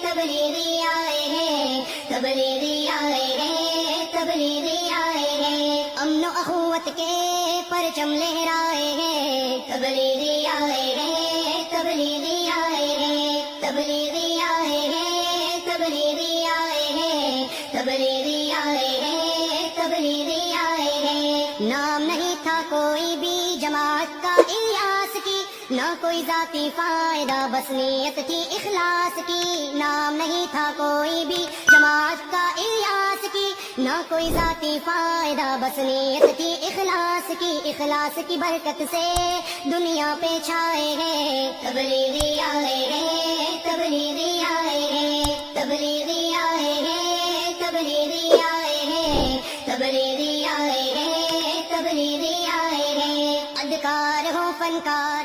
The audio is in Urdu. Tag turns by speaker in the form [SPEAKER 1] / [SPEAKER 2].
[SPEAKER 1] تبلیغی آئے ہیں، تبلیغی آئے ہیں، تبلیغی آئے ہیں، امن و اخوت کے پرچم لہرائے ہیں، تبلیغی آئے ہیں، تبلیغی آئے ہیں، تبلیغی آئے ہیں، تبلیغی آئے ہیں، تبلیغی آئے ہیں، تبلیغی آئے ہیں، نام نہیں تھا کوئی بھی جماعت کا الیاس کی، نہ کوئی ذاتی فائدہ بس نیت تھی اخلاص کی، نام نہیں تھا کوئی بھی جماعت کا الیاس کی، نہ کوئی ذاتی فائدہ بس نیت تھی اخلاص کی، اخلاص کی برکت سے دنیا پہ چھائے ہیں، تبلیغی آئے ہیں، تبلیغی آئے ہیں، تبلیغی آئے ہیں، تبلیغی آئے ہیں، تبلیغی آئے ہیں، تبلیغی آئے ہیں، ادکار ہو فنکار